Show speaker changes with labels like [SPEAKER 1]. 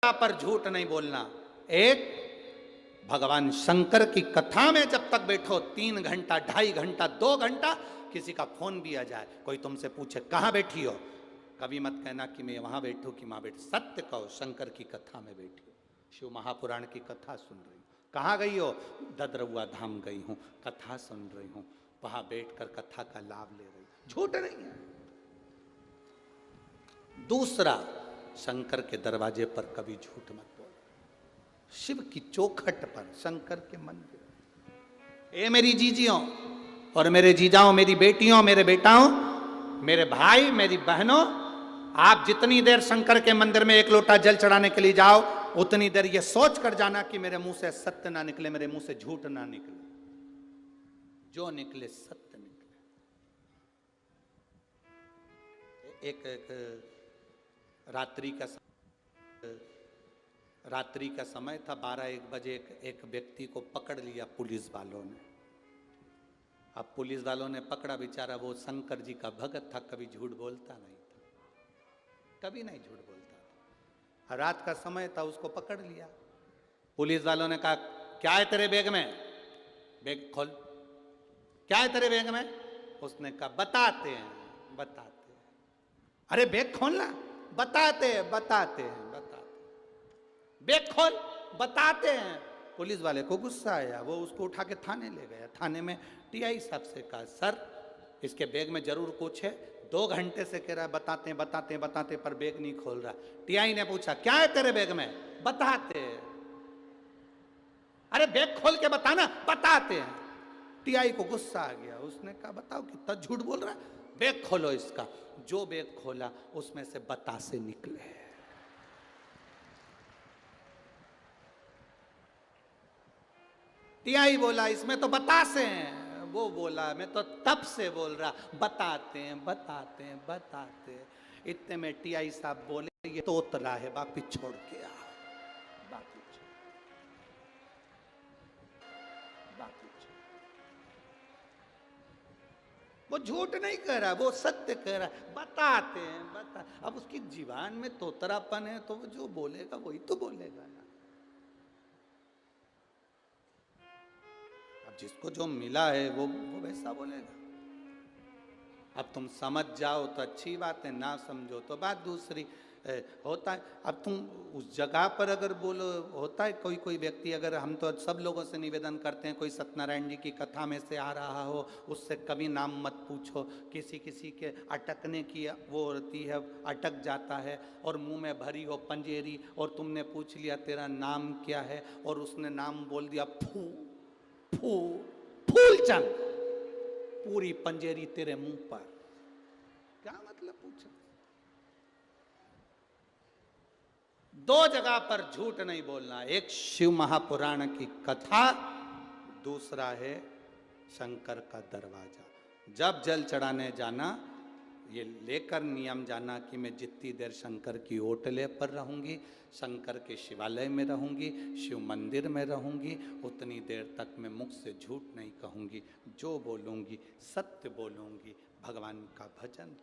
[SPEAKER 1] पर झूठ नहीं बोलना। एक, भगवान शंकर की कथा में जब तक बैठो 3 घंटा, 2.5 घंटा, 2 घंटा, किसी का फोन भी आ जाए, कोई तुमसे पूछे कहां बैठी हो, कभी मत कहना कि मैं वहां बैठू कि वहां बैठ, सत्य कहो शंकर की कथा में बैठी हो, शिव महापुराण की कथा सुन रही हूं। कहां गई हो? ददरउआ धाम गई हूं, कथा सुन रही हूं, वहां बैठकर कथा का लाभ ले रही हूं। झूठ नहीं है। दूसरा, शंकर के दरवाजे पर कभी झूठ मत बोलो। शिव की चौखट पर, शंकर के मंदिर। ए मेरी जीजियों और मेरे जीजाओं, मेरी बेटियों, मेरे बेटाओं, मेरे भाई, मेरी बहनों, आप जितनी देर शंकर के मंदिर में 1 लोटा जल चढ़ाने के लिए जाओ, उतनी देर ये सोच कर जाना कि मेरे मुंह से सत्य ना निकले, मेरे मुंह से झूठ ना निकले। जो निकले सत्य निकले। एक रात्रि का समय था, 12-1 बजे एक व्यक्ति को पकड़ लिया पुलिस वालों ने। अब पुलिस वालों ने पकड़ा, बेचारा वो शंकर जी का भगत था, कभी झूठ बोलता नहीं था, कभी नहीं झूठ बोलता था। रात का समय था, उसको पकड़ लिया। पुलिस वालों ने कहा क्या है तेरे बैग में? बैग खोल। क्या है तेरे बैग में? उसने कहा बताते हैं। अरे बैग खोलना। बताते हैं। बैग खोल, बताते हैं। पुलिस वाले को गुस्सा आया, वो उसको उठा के थाने ले गया। थाने में टीआई साहब से कहा सर इसके बैग में जरूर कुछ है, 2 घंटे से कह रहा है बताते पर बैग नहीं खोल रहा। टीआई ने पूछा क्या है तेरे बैग में? बताते हैं। अरे बैग खोल के बताना। बताते हैं। टीआई को गुस्सा आ गया, उसने कहा बताओ कितना झूठ बोल रहा है, बैग खोलो इसका। जो बैग खोला उसमें से बतासे निकले। टीआई बोला इसमें तो बतासे हैं। वो बोला मैं तो तब से बोल रहा बताते हैं। इतने में टीआई साहब बोले ये तो उतरा है, वापिस छोड़ के आओ। वो झूठ नहीं कह रहा, वो सत्य कह रहा है। बताते हैं। अब उसकी जीवान में तोतरापन है, तो वो जो बोलेगा वही तो बोलेगा ना। अब जिसको जो मिला है वो वैसा बोलेगा। अब तुम समझ जाओ तो अच्छी बात है, ना समझो तो बात दूसरी। होता है अब तुम उस जगह पर अगर बोलो, होता है कोई व्यक्ति, अगर हम तो सब लोगों से निवेदन करते हैं, कोई सत्यनारायण जी की कथा में से आ रहा हो उससे कभी नाम मत पूछो। किसी के अटकने की वो होती है, अटक जाता है और मुंह में भरी हो पंजेरी और तुमने पूछ लिया तेरा नाम क्या है और उसने नाम बोल दिया फूलचंद, पूरी पंजेरी तेरे मुंह पर। क्या मतलब पूछा? 2 जगह पर झूठ नहीं बोलना। एक शिव महापुराण की कथा, दूसरा है शंकर का दरवाजा। जब जल चढ़ाने जाना ये लेकर नियम जाना कि मैं जितनी देर शंकर की ओटले पर रहूंगी, शंकर के शिवालय में रहूंगी, शिव मंदिर में रहूंगी, उतनी देर तक मैं मुख से झूठ नहीं कहूंगी। जो बोलूंगी सत्य बोलूंगी, भगवान का भजन